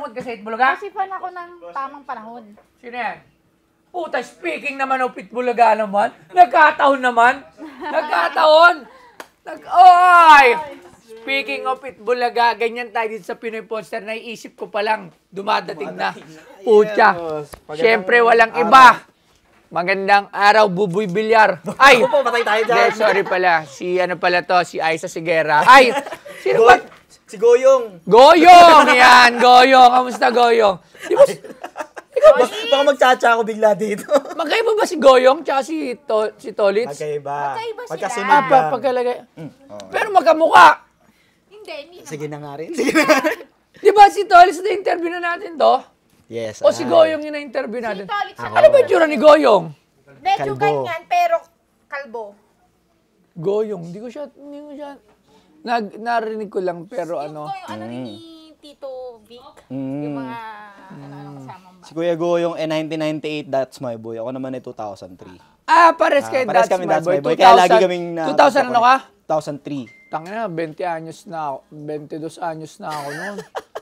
nanonood ka sa Itbulaga? Kasi fan ako ng tamang panahon. Sino yan? Puta, speaking naman of Itbulaga naman. Nagkataon naman. Nagkataon. Oy! Speaking of Itbulaga, ganyan tayo dito sa Pinoy Poster. Naiisip ko pa lang, dumadating na. Pucha. Siyempre, walang iba. Magandang araw, Buboy Bilyar. Ay! Patay tayo dyan. Sorry pala. Si ano pala to, si Aiza Sigera. Ay! Sino ba? Si Goyong. Goyong! Yan, Goyong. Kamusta, Goyong? Di ba, Baka magtsatsa ako bigla dito. magkaiba ba si Goyong tsaka si Tolitz? Magkaiba. Magkaiba sila. Magkasunod Ah, lang. pagkalagay. Pero magkamukha. Hindi naman. Sige na nga rin. Sige na nga rin. Di ba si Tolitz na-interview na natin to? Yes. O si Goyong yung na-interview natin? Si Tolitz. Ano ba yung tsura ni Goyong? Medyo Kalbo. ganyan, pero kalbo. Goyong, hindi ko siya, narinig ko lang, pero ano. Yung ano rin ni Tito Vic. Yung mga ano kasama ba? Si Kuya Goyong, 1998, That's My Boy. Ako naman ay 2003. Ah, pares kayo, Pares That's kami, My That's Boy. My Boy. Kaya lagi kaming 2000 ano ka? 2003. Tangina, 20 anyos na ako. 22 anyos na ako noon.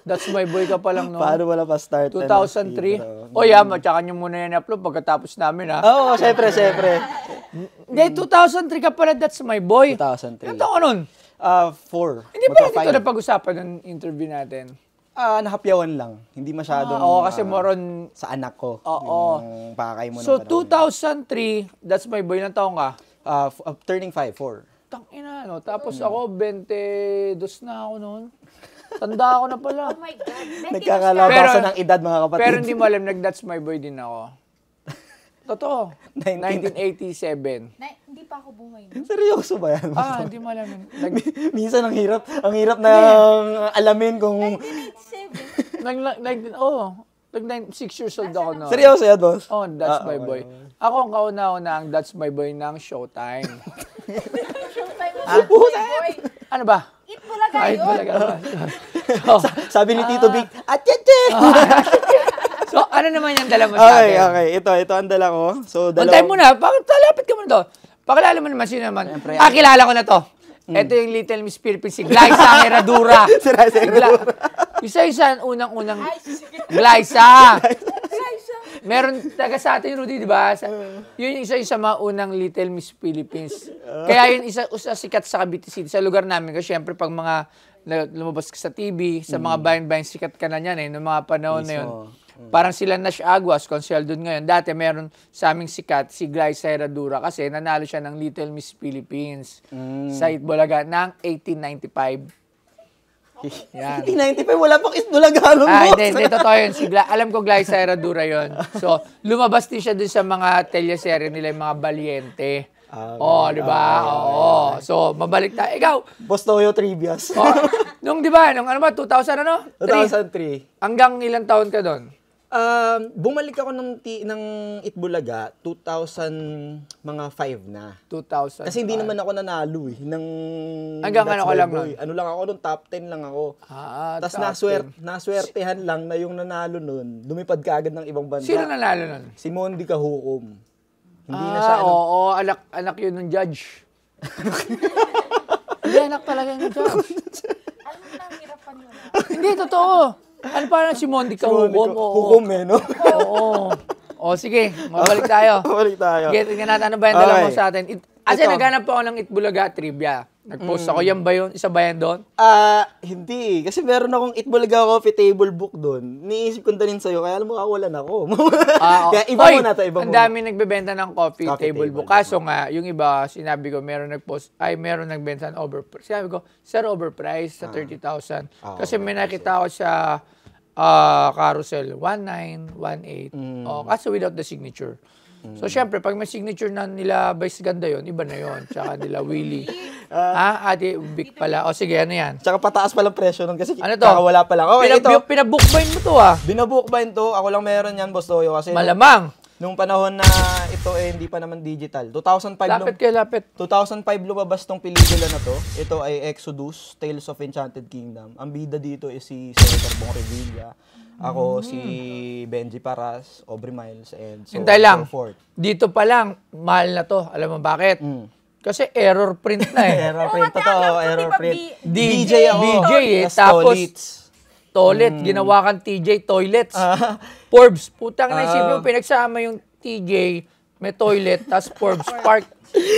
That's My Boy ka pa lang noon. Paano wala pa start? 2003. O yan, tsaka nyo muna yan upload pagkatapos namin, ha? Oo, syempre. Hindi, 2003 ka pala, That's My Boy. 2003. Ano taon ka nun? 4. Hindi ba dito na pag-usapan ng interview natin? Nahapyawan lang. Hindi masyadong... Oo, kasi moron... sa anak ko. Oo. Yung pakay mo So, ng panahon. 2003, That's My Boy, ilang taong ka? Turning 5, 4. Tangina, no? Tapos ako, 22 na ako noon. Tanda ako na pala. Oh my God. Nagkakalabasan ng edad, mga kapatid. Pero hindi mo alam, nag-That's My Boy din ako. Totoo. 1987. Hindi pa ako buhay. Seryoso ba yan? Hindi mo alam. Minsan ang hirap na alamin kung... 1987. 6 years old ako noon. Seryoso yan, boss? Oh, That's My Boy. Ako ang kauna-una ang That's My Boy ng Showtime. Showtime mo sa boy. Ano ba? Itbulaga Ay, yun. talaga ba? Sabi ni Tito Vic, atete! So, ano naman yung dala mo sa atin? Okay. Ito ang dala ko. So, Antay mo na. Lapit ka mo na to. Pakilala mo naman sino naman. Siyempre, kilala ko na to. Ito yung Little Miss Philippines, si Glyza Herradura. Isa-isa, unang-unang Glyza. Meron taga sa atin, Rudy, di ba? Yun yung isa-isa mga unang Little Miss Philippines. Kaya yun isa sikat sa Cavite City, sa lugar namin. Kasi syempre, pag mga lumabas ka sa TV, sa mga bayan-bayan, sikat ka na yan noong mga panahon na yun. Parang sila Nash Aguas, Consuel doon ngayon. Dati meron sa aming sikat, si Glyza Herradura, kasi nanalo siya ng Little Miss Philippines sa Itbulaga ng 1895. Yan. 1995, wala pang Itbulaga nun, boss. Hindi, totoo yun. Alam ko Glyza Herradura yun. So, lumabas din siya dun sa mga teleserye nila, yung mga Valiente. Di ba? So, mabalik tayo. Ikaw! Boss Toyo Trivias. Nung, di ba? Nung ano ba? 2000 ano? 2003. Hanggang ilang taon ka doon? Bumalik ako ng Itbulaga, 2000, mga 5 na. 2000. Kasi hindi naman ako nanalo Hanggang That's ano ka My lang Boy. nun? Ano lang ako nun, top 10 lang ako. Tapos top 10. naswertehan lang na yung nanalo nun, lumipad ka agad ng ibang bansa. Sino nanalo nun? Si Mondi Kahukom. Hindi na siya Oo, anak yun ng judge. Hindi, anak talaga yung judge. Alam mo na, hirapan yun. Hindi, totoo. Ano pa na si Mondi Kahukom? Hukom no? Oo. Sige, mabalik tayo. Balik tayo. Tingnan natin ano ba yung dala mo Okay. sa atin. Kasi naghanap ako ng Itbulaga trivia. Nag-post ako. Yan ba yun? Isa ba yan doon? Hindi. Kasi meron akong Itbulaga coffee table book doon. Niisip ko dalhin sa'yo, kaya alam mo, kawalan ako. Kaya iba muna to, iba ang muna. dami nagbebenta ng coffee table book. Kaso nga, yung iba, sinabi ko, meron nagbenta ng overpriced. Sinabi ko, sir, overpriced sa 30,000. Kasi may nakita ako sa carousel, 19, 18. Kaso without the signature. So, syempre, pag may signature na nila Vice Ganda yun, iba na yun. Tsaka nila Willie. Ate Vic pala. Sige, ano yan? Tsaka pataas pa lang presyo nun kasi Ano to? kakawala pa lang. Okay, ito. Pinabookbind mo to Binabookbind to. Ako lang meron yan, Boss Toyo. Kasi Malamang. nung panahon na ito hindi pa naman digital. 2005 Lapit. 2005 lumabas tong pelikula na to. Ito ay Exodus, Tales of Enchanted Kingdom. Ang bida dito is si Senator Bong Revilla. Ako, si Benji Paras, Aubrey Miles, and Hintay lang. so forth. Dito pa lang, mahal na to. Alam mo bakit? Kasi error print na eh. Error print. Totoo, error print. DJ ako. DJ eh. Tas Tapos, Tolitz. Toilet, ginawa kang TJ Toilets. Forbes, putang na isipin mo, pinagsama yung TJ, may toilet, tas Forbes Park.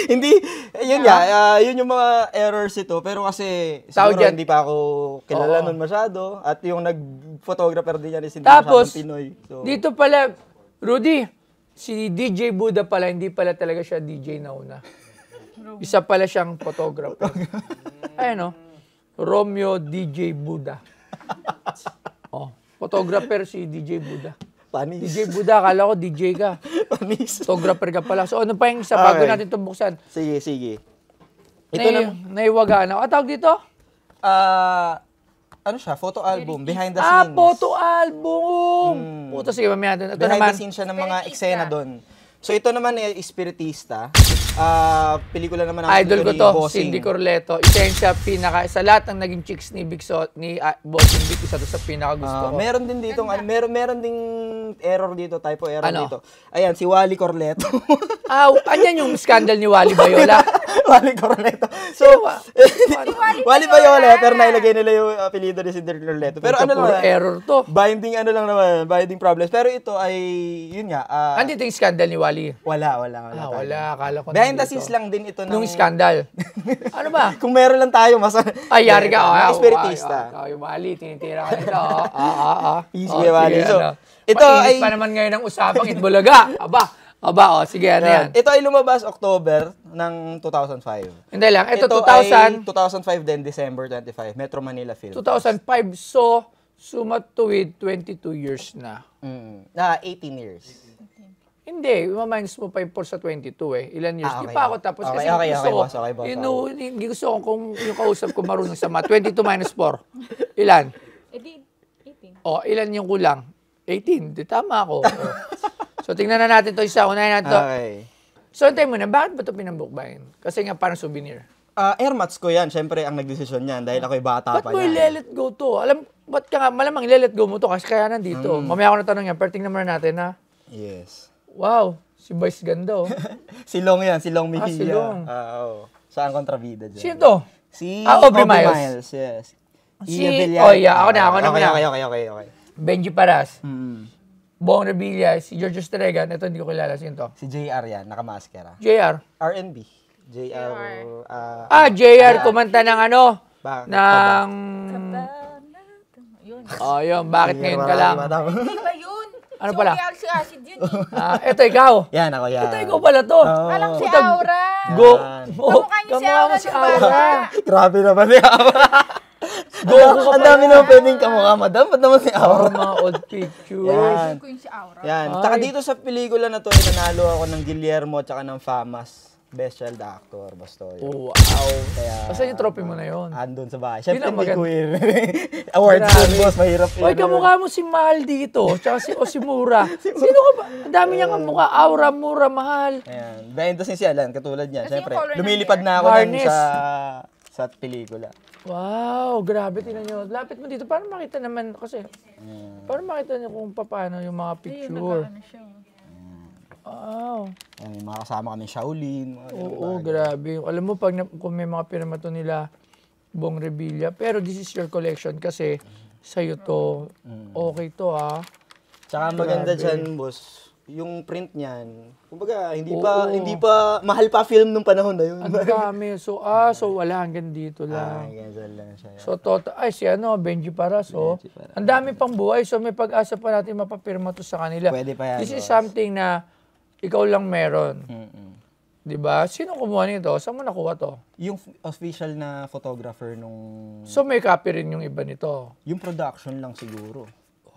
Hindi, yun nga, yun yung mga errors ito. Pero kasi, siguro dyan. hindi pa ako kilala nun masyado. At yung nag-photographer din yan is hindi Tapos, masyadong Pinoy. So, dito pala, Rudy, si DJ Buddha pala, hindi pala talaga siya DJ na una. Isa pala siyang photographer. Ayun, Romeo DJ Buddha. Oh, photographer si DJ Buddha. panis. DJ Buddha, akala ko DJ ka. Panis. Photographer ka pala. So ano pa yung isa bago Okay. natin ito buksan? Sige, sige. Ito na, Naiwagaan ako. Tawag dito? ano siya, photo album, behind the scenes. Photo album! Puto, sige, mamaya doon. Ito Behind naman. the scenes siya ng mga eksena doon. So ito naman ay Espiritista. Pelikula naman ng Idol ko ni to, Bossing. Cindy Corleto. Isa yun sa sa lahat ng naging chicks ni Bossing Vic, isa to sa pinaka gusto ko. Meron din dito, meron ding error dito, typo error Ano? dito. Ayan, si Wally Corleto. Andyan yung scandal ni Wally Bayola. Wally Corleto. So, Wally Bayola, pero nailagay nila yung apelido ni Cindy Corleto. Pero ano Puro naman, error to. binding ano lang naman, binding problems. Pero ito ay, yun nga, Andito yung scandal ni Wally. wala. Wala. Akala ko Behind the nandito. scenes lang din ito ng... Nung scandal. Ano ba? Kung meron lang tayo, mas... Ay, yari ka. Mga Espiritista. Yung Wally, tinitira ka nito. Easy kay Wally. So, ito ito ay... ay... pa naman ngayon ang usapang Itbulaga. Aba, sige, ano yan? Ito ay lumabas October ng 2005. Hindi lang, ito ay 2000, 2005 din, December 25, Metro Manila Film. 2005, so, sumatuwid 22 years na. 18 years. Hindi, minus mo pa yung 4 sa 22 eh. Ilan years? Di Okay. pa ako tapos Okay, kasi okay, gusto ko, boss, okay, boss. hindi gusto ko kung yung kausap ko marunong sa math. 22 minus 4. Ilan? Edi, 18. Ilan yung kulang? 18. Di tama ako. So, tingnan na natin to isa. Unahin natin to. Okay. So, antayin mo na, bakit ba ito pinambukbayin? Kasi nga parang souvenir. Airmats ko yan. Siyempre, ang nagdesisyon yan dahil ako'y bata Ba't pa mo yan. i-let go to? Ba't ka nga, malamang i-let go mo to kasi kaya nandito. Mamaya ako natanong yan, pero tingnan muna natin ha. Yes. Wow, si Vice ganda Si Long yan, si Long Mejia. si Long. Oo. Saan kontrabida dyan? Sino to? Si Aubrey Miles. Yes. Si- Iya Villar. ako na Okay. Benji Paras. Bong Revilla, si George Estregan. Ito hindi ko kilala. Sino to? Si JR yan, nakamaskera. JR. R&B. JR. JR, kumanta ng ano? Bakit? Ng... Yun. Yun. Bakit ngayon ka lang? Hindi ba yun? Ano pala? Si acid yun eh. Ito ikaw. Yan, ako yan. Ito ikaw pala to. Alam si Aura. Go. Kamukha niyo si Kamukha Aura mo si nung Aura. bata. Grabe naman si Aura. Ang dami naman pwedeng kamukha, madam. Ba't naman si Aura? Mga old picture. Yan. Ko yung si Aura. Yan. Tsaka dito sa pelikula na to, nanalo ako ng Guillermo at ng Famas. Best Child Actor, Bastoy. Wow. Kaya, Basta yung trophy mo na yun. andun sa bahay. Siyempre, Yun ang hindi ko maganda. Awards Grabe. yun, boss. Mahirap Uy, kamukha mo si Mahal dito. Tsaka si Osimura. Sino ka ba? Ang dami niyang kamukha. Aura, Mura, Mahal. Ayan. Behind the scenes yan, katulad niyan. Kasi Siyempre, yung color ng lumilipad na ako Harness. nun sa pelikula. Wow, grabe. Tingnan nyo. Lapit mo dito. Para makita naman kasi. Para makita niyo kung paano yung mga picture. Ano siya? Wow. Ayan, may mga kasama kami Shaolin. Mga ganun Oo, bagay. grabe. Alam mo, kung may mga pirmato nila, Bong Revilla. Pero this is your collection kasi sa'yo to. Okay to Tsaka maganda dyan, boss. Yung print niyan, kumbaga, hindi pa, mahal pa film nung panahon na yun. Ang dami. So wala. Hanggang dito lang. Ganyan lang siya. So, si Benji Paras, ang dami pang buhay. So, may pag-asa pa natin mapapirma to sa kanila. Pwede pa yan, This is boss. something na ikaw lang meron. Diba? Sino kumuha nito? Saan mo nakuha to? Yung official na photographer nung... So, may copy rin yung iba nito. Yung production lang siguro.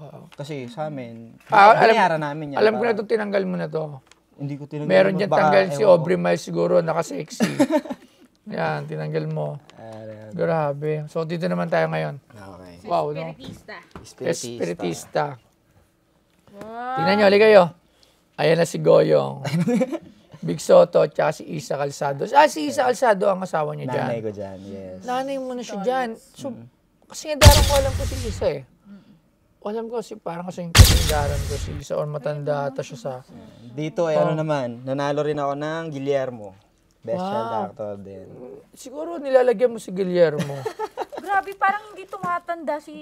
Wow. Kasi sa amin, Alam namin yan. Alam ko na ito, tinanggal mo na to. Hindi ko tinanggal. Meron dyan Baka, tanggal si ewan ko. Aubrey Miles siguro, nakasexy. Yan, tinanggal mo. Grabe. So, dito naman tayo ngayon. Okay. Wow, no? Spiritista. Espiritista. Tingnan nyo, halika kayo. Ayan na si Goyong. Big Soto, tsaka si Isa Calzado. Si Isa Calzado ang asawa niya dyan. Nanay ko dyan, yes. Nanay mo na siya dyan. So, kasi nga darang ko alam ko si Isa eh. Alam ko parang kasi yung kasindaran ko si Isa or matanda ata siya sa... Dito ay ano naman, nanalo rin ako ng Guillermo. Best Child Actor din. Siguro nilalagyan mo si Guillermo. grabe, parang hindi tumatanda si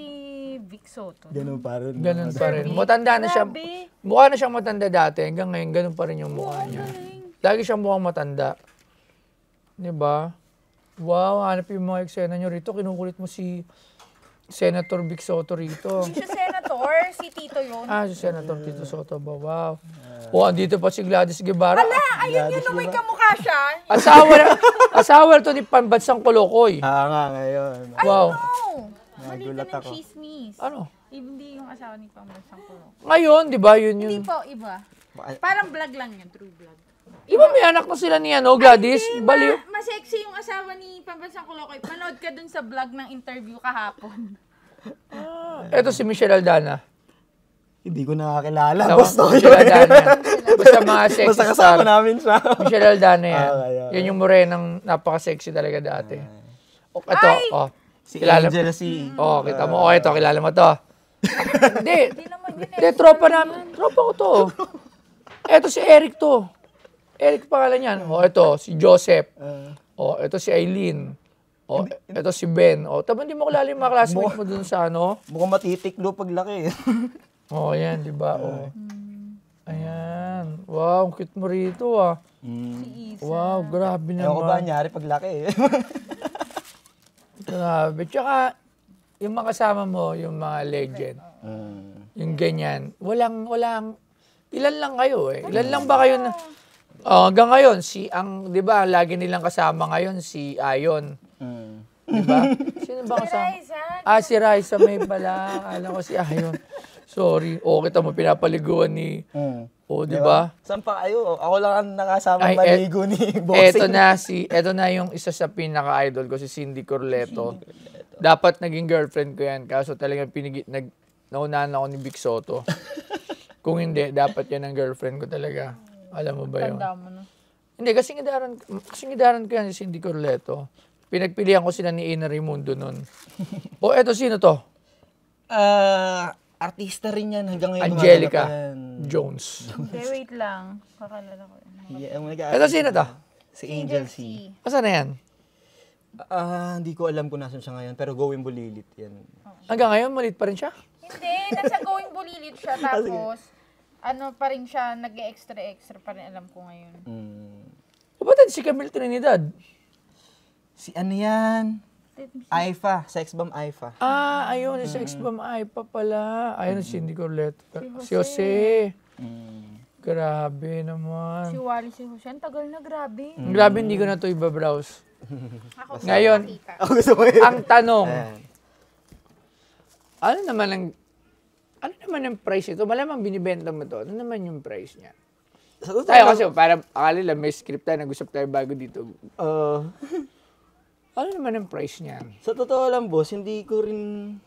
Vic Soto. Ganun pa rin. Ganun pa rin. Matanda na siya. Grabe. Mukha na siyang matanda dati. Hanggang ngayon, ganun pa rin yung mukha niya. Lagi siyang mukhang matanda. Diba? Wow, hanap yung mga eksena nyo rito. Kinukulit mo si Senator Vic Soto rito. Hindi siya senator, si Tito yun. Si Senator Tito Soto ba? Wow. Andito pa si Gladys Guevara. Hala, ayun yun, may kamukha siya. Asawa to ni Pambansang Kolokoy. Nga, ngayon. Wow. No! Mali Nagulat ka ng ako. chismis. Ano? Hindi yung asawa ni Pambansang Kulong. Ngayon, di ba, yun Hindi yun. po, iba. Parang vlog lang yun, true vlog. Iba may anak na sila ni Gladys. Baliw. Masexy yung asawa ni Pambansang Kulokoy. Panood ka dun sa vlog ng interview kahapon. Ito si Michelle Aldana. Hindi ko nakakilala. Michelle Aldana yan. Basta mga sexy Basta star. kasama namin siya. Michelle Aldana yan. Okay. Yan yung morenang napaka-sexy talaga dati. Ito, Si kilala Angel si... kita mo. Ito, kilala mo to. Hindi. Hindi naman yun Hindi, tropa namin. Tropa ko to. Ito si Eric to. Eric pangalan yan. Ito, si Joseph. Ito si Eileen. Ito si Ben. Tama, hindi mo kilala yung mga classmates mo dun sa ano. Mukhang matitiklo paglaki. Yan, di ba? Ayan. Wow, ang cute mo rito Si Isa. Wow, grabe Ewan ko ba, naman. nyari paglaki. Grabe. Tsaka, yung mga kasama mo, yung mga legend, yung ganyan, walang, ilan lang kayo eh. Ilan lang ba kayo na, hanggang ngayon, di ba, lagi nilang kasama ngayon, si Ayon. Di ba? Sino ba kasama? Si Raisa may pala. Alam ko si Ayon. Sorry. Kita mo, pinapaliguan ni, di ba? Saan pa kayo? Ako lang ang nakasama maligo ni Eto Bossing. na yung isa sa pinaka-idol ko, si Cindy Corleto. Dapat naging girlfriend ko yan, kaso talagang naunahan ako ni Vic Soto. Kung hindi, dapat yan ang girlfriend ko talaga. Alam mo ba yun? Tanda mo na. Hindi, kasing idaran ko yan si Cindy Corleto. Pinagpilihan ko sila ni Ina Raimundo nun. Eto, sino to? Artista rin yan hanggang ngayon. Angelica Jones. Hindi, wait lang. Kakalala ko. Yeah, oh my God. Eto, sino to? Si Angel C. Asan na yan? Hindi ko alam kung nasan siya ngayon, pero Going Bulilit yan. Hanggang ngayon, malit pa rin siya? Hindi, nasa Going Bulilit siya. Tapos, ano pa rin siya, nag-extra pa rin alam ko ngayon. Ba't si Camille Trinidad? Si ano yan? Aifa, Sex Bomb Aifa. Ayun, si Sex Bomb Aifa pala. Ayun, si Cindy Corleto. Si Jose. Grabe naman. Si Wally, si Jose. Ang tagal na, grabe. Grabe, hindi ko na ito ibabrowse. Ako Ngayon, Ako gusto mo yun. ang tanong, ano naman ang price ito? Malamang binibenta mo ito. Ano naman yung price niya? Sa totoo Tayo lang, kasi, para akala lang, may script tayo, nag-usap tayo bago dito. Ano naman ang price niya? sa totoo lang, boss, hindi ko rin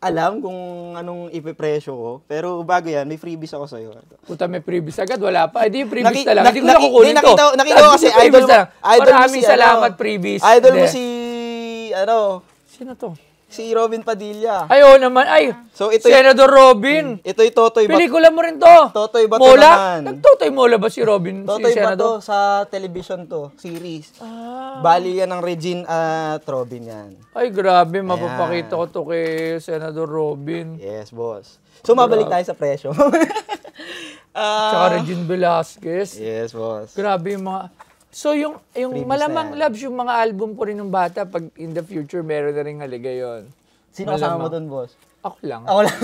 alam kung anong ipipresyo ko. Pero bago yan, may freebies ako sa'yo. Puta, may freebies agad, wala pa. Hindi, freebies na lang. Hindi ko na kukunin to. Nakita ko kasi idol mo Maraming si, salamat, freebies. Idol mo Hindi. si, Sino to? si Robin Padilla. Ay, oo naman. Ay, So, ito Senador Robin. Ito'y Totoy Bato. Pelikula mo rin to. Totoy Bato Mola? naman. Nagtotoy Mola ba si Robin? Totoy si Senador? Bato sa television to, series. Bali yan ng Regine at Robin yan. Ay, grabe. Mapapakita ko to kay Senador Robin. Yes, boss. So, mabalik tayo sa presyo. Tsaka Regine Velasquez. Yes, boss. Grabe yung mga... So, yung Freebies malamang na yan. loves, yung mga album ko rin ng bata, pag in the future, meron na rin haliga yun. Sino kasama mo dun, boss? Ako lang. Ako lang.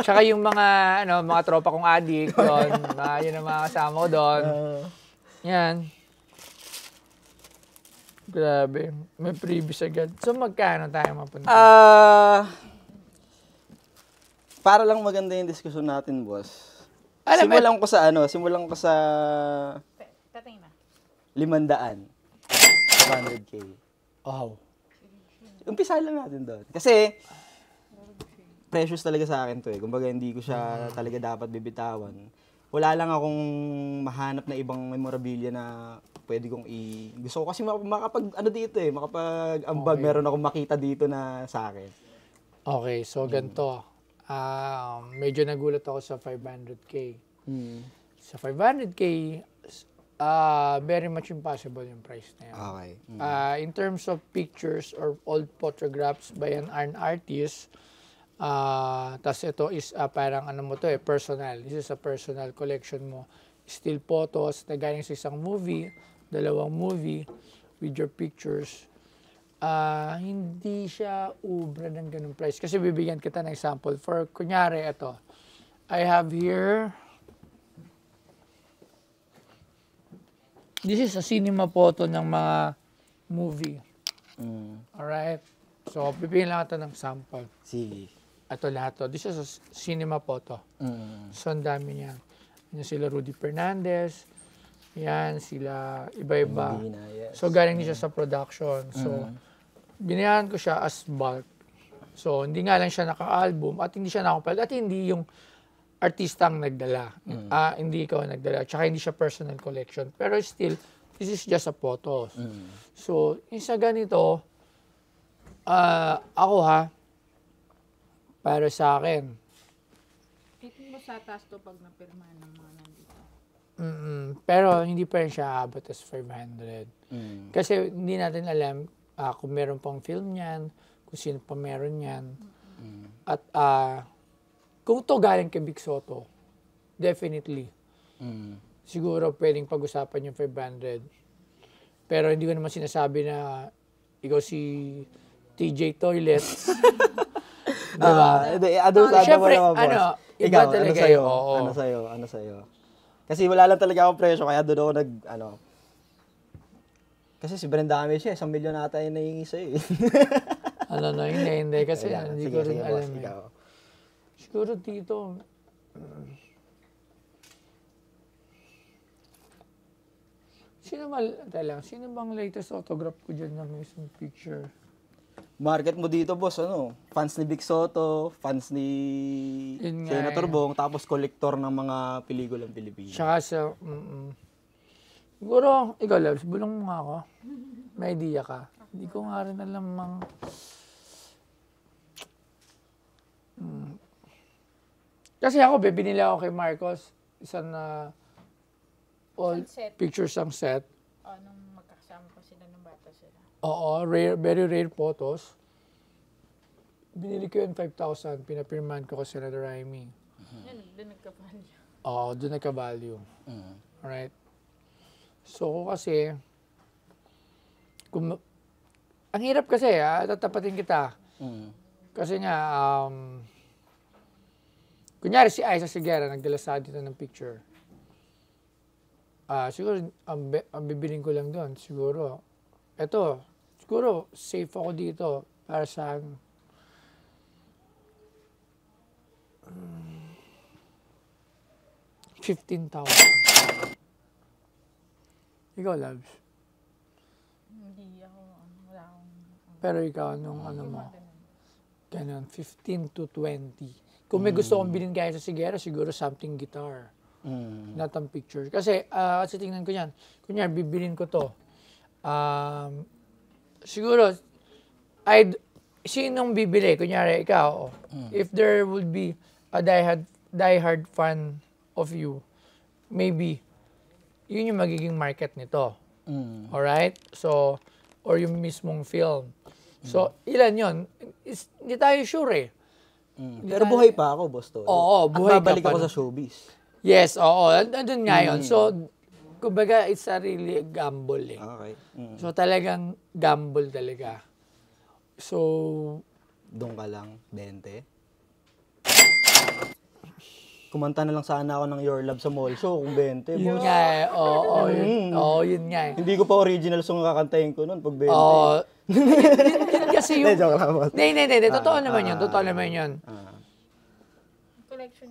Tsaka yung mga mga tropa kong addict doon, yun ang mga kasama ko doon. Yan. Grabe. May previous agad. So magkano tayo mapunta? Para lang maganda yung diskusyon natin, boss. Alam, Simulan ko sa Tatay na. 500. 500K. Wow. Umpisa lang natin doon. Kasi, precious talaga sa akin to eh. Kumbaga, hindi ko siya talaga dapat bibitawan. Wala lang akong mahanap na ibang memorabilia na pwede kong gusto ko kasi makapag-ambag, meron akong makita dito na sa akin. Okay, so ganito. Medyo nagulat ako sa 500K. Sa 500K, Very much impossible yung price na yan. Okay. In terms of pictures or old photographs by an artist, tas ito is parang ano mo to personal. This is a personal collection mo. Still photos na galing sa isang movie, 2 movie with your pictures. Hindi siya ubra ng ganung price. Kasi bibigyan kita ng example. For kunyari, ito. I have here, this is a cinema photo ng mga movie. Alright? So, pipiliin lang ito ng sample. Sige. Ito lahat to. This is a cinema photo. So, ang dami niya. Yan sila Rudy Fernandez. Yan, sila iba-iba. Yes. So, galing niya sa production. So, binayaran ko siya as bulk. So, hindi nga lang siya naka-album at hindi siya nakapalit at hindi yung artista ang nagdala. Hindi ikaw ang nagdala. Tsaka hindi siya personal collection. Pero still, this is just a photos. So, yung sa ganito, ako para sa akin, Ito mo sa taas to pag napirma ng mga nandito. Pero hindi pa rin siya aabot as 500. Kasi hindi natin alam kung meron pang film niyan, kung sino pa meron niyan. At kung to galing kay Big Soto, definitely. Siguro pwedeng pag-usapan yung 500. Pero hindi ko naman sinasabi na ikaw si TJ Toilet. Siyempre, iba talaga yun. Ano sa'yo? Kasi wala lang talaga akong presyo, kaya doon ako kasi si Brenda Ames siya, 1 milyon ata yung nahingi sa'yo eh. Hindi. Kasi hindi ko rin alam boss, eh. ikaw. Siguro dito, sino bang latest autograph ko dyan na may isang picture? Market mo dito, boss, fans ni Big Soto, fans ni Senator Bong, tapos kolektor ng mga pelikulang Pilipino. Tsaka siguro, ikaw, Labs, bulong mo nga ako. May idea ka. Hindi ko nga rin alam Kasi ako, binili ako kay Marcos, isang all Sunset. pictures ang set. Nung magkasama pa sila nung bata sila. Oo, very rare photos. Binili ko yun 5,000, pinapirman ko kasi na Raimi. Yun, doon nagka-value. Oo, doon nagka-value. Alright? So, kasi, ang hirap kasi, tatapatin kita. Kasi nga, kunyari si Aiza Sigera, nagdala sa dito ng picture. Siguro, ang bibiling ko lang doon, siguro, siguro, safe ako dito para sa 15,000. Ikaw, Labs. Hindi ako, wala akong... Pero ikaw, anong mo? Ganun, 15 to 20. Kung may gusto kong bilhin kaya sa Sigera, siguro something guitar. Not ang picture. Kasi tingnan ko yan. Kunyari, bibilin ko to. Siguro, sinong bibili? Kunyari, ikaw. If there would be a diehard fan of you, maybe, yun yung magiging market nito. Alright? So, or yung mismong film. So, ilan yun? Hindi tayo sure eh. Pero buhay pa ako, boss to. Oo, buhay ka babalik pa. ako sa showbiz. Yes, oo. Andun nga yun. So, kumbaga, it's a really gamble eh. Okay. So, talagang gamble talaga. So, Doon ka lang, 20. Kumanta na lang sana ako ng Your Love sa mall show kung 20. yun Boss. nga eh. Oo, yun nga eh. Hindi ko pa original song kakantahin ko noon pag 20. Oo. Yun kasi yung... Hindi, joke lang, boss. Hindi. Totoo naman yun. Totoo naman yun. Collection.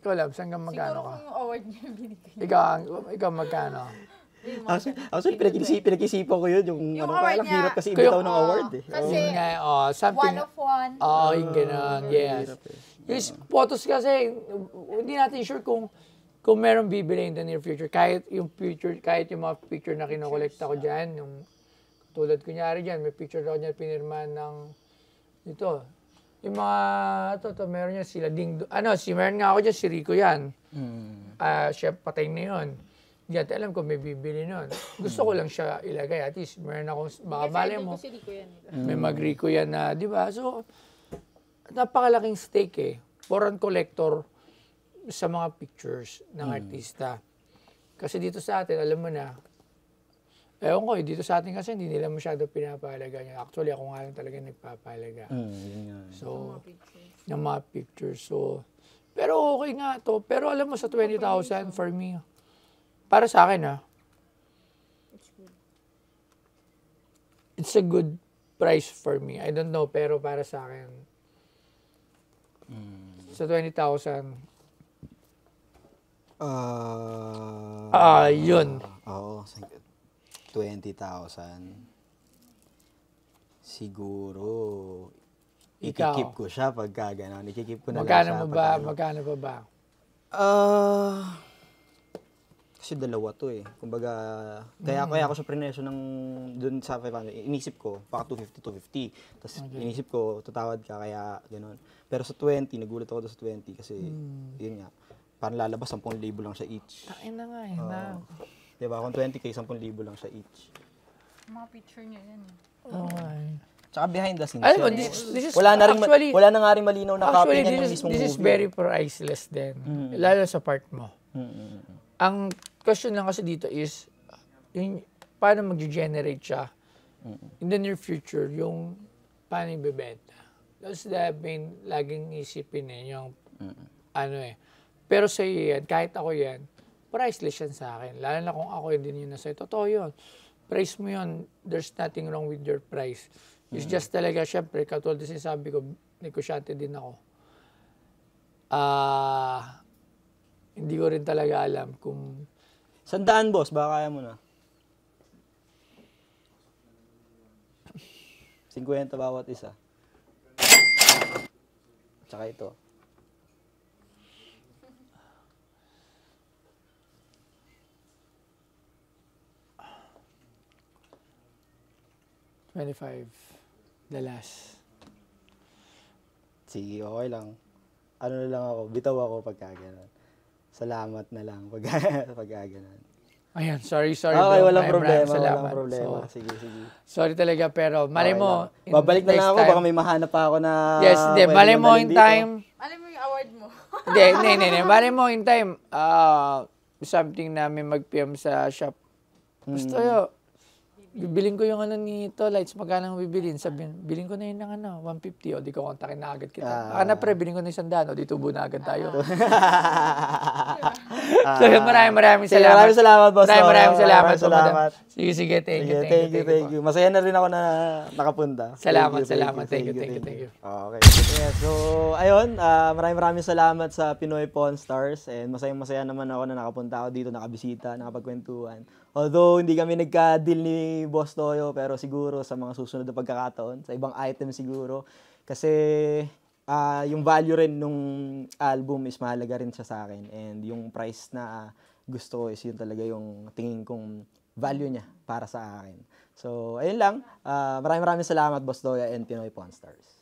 Ikaw, Lab, saan ka magkano Siguro ka? kung yung award niya binigay. Ikaw magkano? Actually, pinag-isipan ko yun. Yung award kaya lang niya. hirap kasi ibitaw ng award eh. Kasi, Yun nga eh. Something... one of one. Oo, yung gano'n. Yes. Hirap eh. Yung photos kasi, hindi natin sure kung meron bibili in the near future. Kahit yung mga picture na kinokolekta ko dyan, yung tulad kunyari dyan, may picture ako dyan pinirmahan ng ito, Yung mga, meron yan sila ding, meron nga ako dyan, si Rico yan. Siya patay na yun. Hindi natin alam kung may bibili nun. Gusto ko lang siya ilagay. At least, meron akong, baka mali mo. Kasi Rico yan. May mag-Rico yan na, di ba? So, napakalaking stake eh. Foreign collector sa mga pictures ng artista. Kasi dito sa atin, alam mo na, ewan ko, dito sa atin kasi hindi nila masyado pinapahalaga niya. Actually, ako nga lang talaga nagpapahalaga. So, ng mga pictures. So, pero okay nga to. Pero alam mo, sa 20,000 for me, para sa akin it's a good price for me. I don't know, pero para sa akin, sa 20,000, yun. Oo, 20,000. Siguro, ikikip ko siya pagka gano'n. Ikikip ko na lang siya. Magkano ba? Kasi dalawa to eh. Kumbaga, kaya ako sa prinesyo ng dun sa 500, inisip ko, baka 250. Tapos inisip ko, tutawad ka, kaya gano'n. Pero sa 20, nagulat ako doon sa 20 kasi, yun nga, parang lalabas, 10,000 lang siya each. Tain na nga eh. Diba, kung 20k, 10,000 lang siya each. Mga picture niya yan. Okay. Tsaka behind the scenes. Alam mo, yan. this is wala na nga rin malinaw na copy actually, niya ng mismong movie. This is very priceless din. Lalo sa part mo. Ang question lang kasi dito is, yung, paano mag-generate siya in the near future, yung paano ibebenta. That's the main laging isipin yung Pero sa iyo yan, kahit ako yan, priceless yan sa akin. Lalo na kung ako din yun na sa'yo. Totoo yun. Price mo yun. There's nothing wrong with your price. It's just talaga, syempre, katulad din sinasabi ko, negosyante din ako. Hindi ko rin talaga alam kung... 100, boss, baka kaya mo na. 50 bawat isa. Tsaka ito. $25. The last. Sige, okay lang. Ano na lang ako, bitaw ako pagka gano'n. Salamat na lang pagka gano'n. Ayan, sorry Okay, bro. walang problema, Salamat. walang problema. So, Sige. sorry talaga, pero malay mo. Babalik na lang ako, baka may mahanap pa ako na... Yes, hindi. Malay mo in time. Alam mo yung award mo. Hindi. Malay mo in time. Something na may mag-PM sa shop. Gusto yun. Bibiling ko yung ni Tolites, magkano bibilin? Sabihin, biling ko na yun ng 150 o di ko kontakin na agad kita. Pre, biling ko na yung 100 o di tubo na agad tayo. So yun, maraming salamat. Maraming salamat, boss. Maraming salamat. Salamat. Sige, thank you. Masaya na rin ako na nakapunta. Salamat. Thank you. Okay. Yeah, so, ayun, maraming salamat sa Pinoy Pawn Stars and masaya naman ako na nakapunta ako dito, nakabisita, nakapagkwentuhan. Although hindi kami nagka-deal ni Boss Toyo, pero siguro sa mga susunod na pagkakataon, sa ibang item siguro. Kasi yung value rin nung album is mahalaga rin siya sa akin. And yung price na gusto ko is yun talaga yung tingin kong value niya para sa akin. So, ayun lang. Maraming salamat, Boss Toyo and Pinoy Pawn Stars.